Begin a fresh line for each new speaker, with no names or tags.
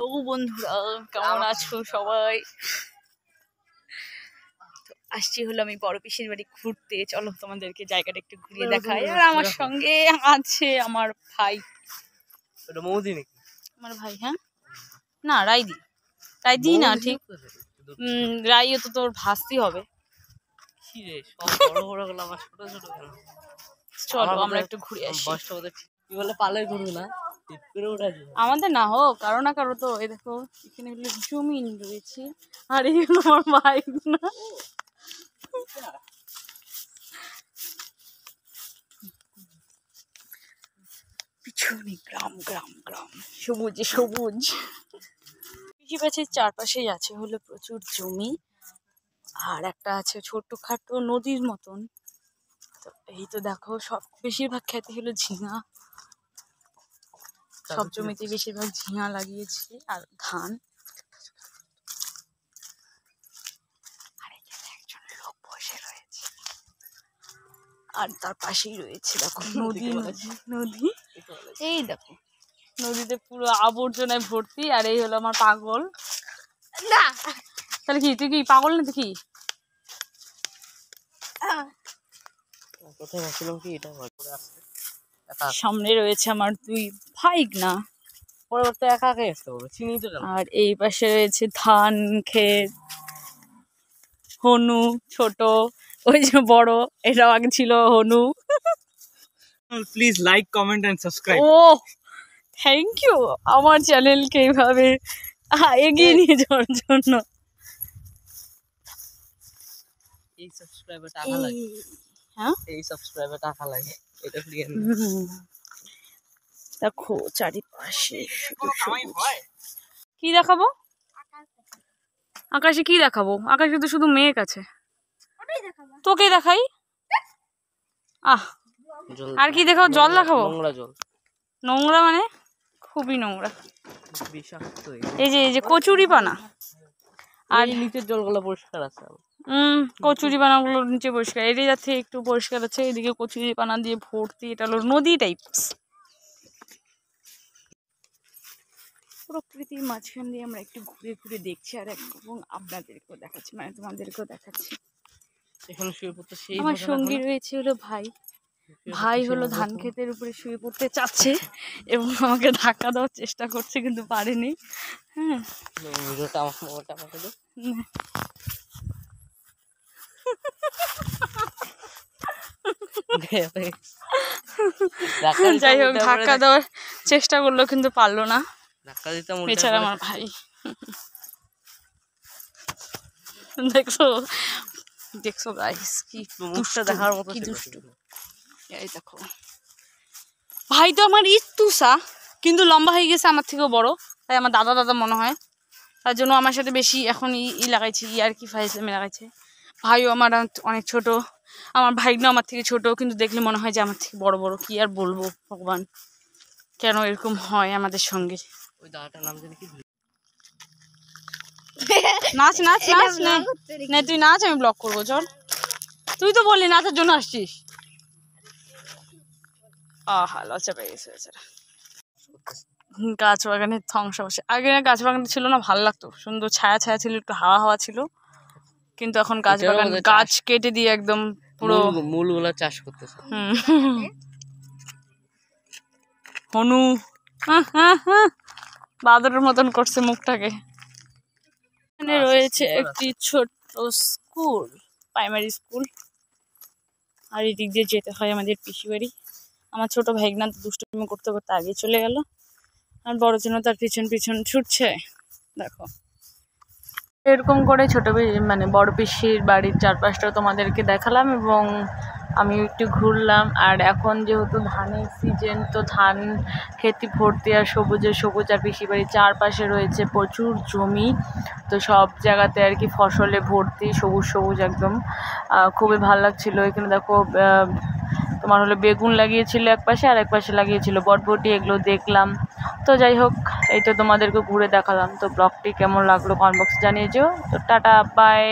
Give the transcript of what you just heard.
Hello বন্ধুরা, কেমন আছো সবাই? আসছি হলো আমি বড় পিসির বাড়ি ঘুরতে। চলো তোমাদেরকে জায়গাটা একটু ঘুরিয়ে দেখাই। আর আমার সঙ্গে আছে আমার ভাই। আমার ভাই, হ্যাঁ না রাইদি, রাইদি না ঠিক, রাইও তো তোর ভাস্তি হবে। চলো আমরা একটু ঘুরে আসি। আমাদের না হোক, কারো না কারো তো। এই দেখো এখানে হলো জমিন রয়েছে, আর এই হলো আমার ভাই না। পিছনে গ্রাম গ্রাম গ্রাম, সবুজে সবুজ। পিসি গাছের চারপাশেই আছে হলো প্রচুর জমি, আর একটা আছে ছোট্টখাটো নদীর মতন। তো এই তো দেখো, সব বেশিরভাগ খেতে হলো ঝিঙা, সব জমিতে বেশিরভাগ ঝিঙা লাগিয়েছি আর ধান। আর এখানে একজন লোক বসে রয়েছে, আর তার পাশেই রয়েছে দেখো নদী। নদী এই দেখো, নদীতে পুরো আবর্জনায় ভর্তি। আর এই হলো আমার পাগল না। তাহলে কি তুই কি পাগল না? তুই কি সামনে রয়েছে আমার দুই ভাইগনা, আর এই পাশে রয়েছে ধান ক্ষেত। হনু ছোট, ওই যে বড়, এটাও আগে ছিল হনু।
Please like comment and subscribe.
ও থ্যাংক ইউ আমার চ্যানেলকে এইভাবে এগিয়ে নিয়ে যাওয়ার জন্য।
এই সাবস্ক্রাইবে টাকা লাগে,
হ্যাঁ
এই সাবস্ক্রাইবে টাকা লাগে, এটা ফ্রি না।
দেখো চারিপাশে শুধু সবুজ। কি দেখাবো আকাশে? কি দেখাবো আকাশে? তো শুধু মেঘ আছে। তোকে দেখাই। আহ আর কি দেখাবো? জল দেখাবো?
নোংরা জল।
নোংরা মানে খুবই নোংরা,
বিষাক্ত।
এই যে কচুরি পানা, আর
নিচের জলগুলো পরিষ্কার আছে।
কচুরি পানাগুলো নিচে পরিষ্কার, এর যাচ্ছে একটু পরিষ্কার আছে। এদিকে কচুরি পানা দিয়ে ভর্তি, এটা হলো নদী টাইপস। প্রকৃতির মাঝখান দিয়ে আমরা একটু ঘুরে ঘুরে দেখছি, আর এবং আপনাদেরকেও দেখাচ্ছি, মানে তোমাদেরকেও দেখাচ্ছি।
এখানে শুয়ে পড়তে সেই
আমার সঙ্গী রয়েছে হলো ভাই। ভাই হলো ধান ক্ষেতের উপরে শুয়ে পড়তে চাচ্ছে এবং আমাকে ধাক্কা দেওয়ার চেষ্টা করছে, কিন্তু পারেনি। হ্যাঁ যাই হোক, ধাক্কা দেওয়ার চেষ্টা করলো কিন্তু পারলো না, বেচারা আমার ভাই। দেখছো দেখছো গাইস, কি দুষ্টু দেখার মতো, কি দুষ্টু। এই দেখো ভাই তো আমার ইতুসা, কিন্তু লম্বা হয়ে গেছে আমার থেকেও বড়, তাই আমার দাদা দাদা মনে হয়। তার জন্য আমার সাথে বেশি এখন লাগাইছে, আর কি ফাইজলামি লাগাইছে। ভাইও আমার অনেক ছোট, আমার ভাইগনা আমার থেকে ছোট, কিন্তু দেখলে মনে হয় যে আমার থেকে বড় বড়। কি আর বলবো, ভগবান কেন এরকম হয় আমাদের সঙ্গে।
ওই দাদাটার নাম জানি কি?
নাচ নাচ নাচ না, তুই নাচ, আমি ব্লক করবো। চল, তুই তো বললি নাচের জন্য আসছিস। আহা লজ্জা পেয়ে গেছে বেচারা। গাছ বাগানের ধ্বংস হচ্ছে। আগে গাছ বাগান ছিল না, ভালো লাগতো, সুন্দর ছায়া ছায়া ছিল, একটু হাওয়া হাওয়া ছিল। কিন্তু এখন গাছ বাগান, গাছ কেটে দিয়ে একদম পুরো
মূলগুলা চাষ করতেছে।
হনু বাদরের মতন করছে মুখটাকে। এখানে রয়েছে একটি ছোট্ট স্কুল, প্রাইমারি স্কুল। আর এই দিক দিয়ে যেতে হয় আমাদের পিসি বাড়ি। আমার ছোট ভাইগনা দুষ্টুমি করতে করতে আগে চলে গেল, আর বড় জন্য তার পিছন পিছন ছুটছে। দেখো এরকম করে ছোট মানে বড় পিসির বাড়ির চারপাশটা তোমাদেরকে দেখালাম, এবং আমি একটু ঘুরলাম। আর এখন যেহেতু ধানের সিজন, তো ধান খেতে ভর্তি আর সবুজে সবুজ। আর পিসি বাড়ির চারপাশে রয়েছে প্রচুর জমি, তো সব জায়গাতে আর কি ফসলে ভর্তি, সবুজ সবুজ একদম। খুবই ভালো লাগছিলো। এখানে দেখো তোমার হলো বেগুন লাগিয়েছিল এক পাশে, আর এক পাশে লাগিয়েছিল বটবটি, এগুলো দেখলাম। তো যাই হোক, এই তো তোমাদেরকে ঘুরে দেখালাম। তো ব্লগটি কেমন লাগলো কমেন্ট বক্সে জানিয়েছো। তো টাটা বাই।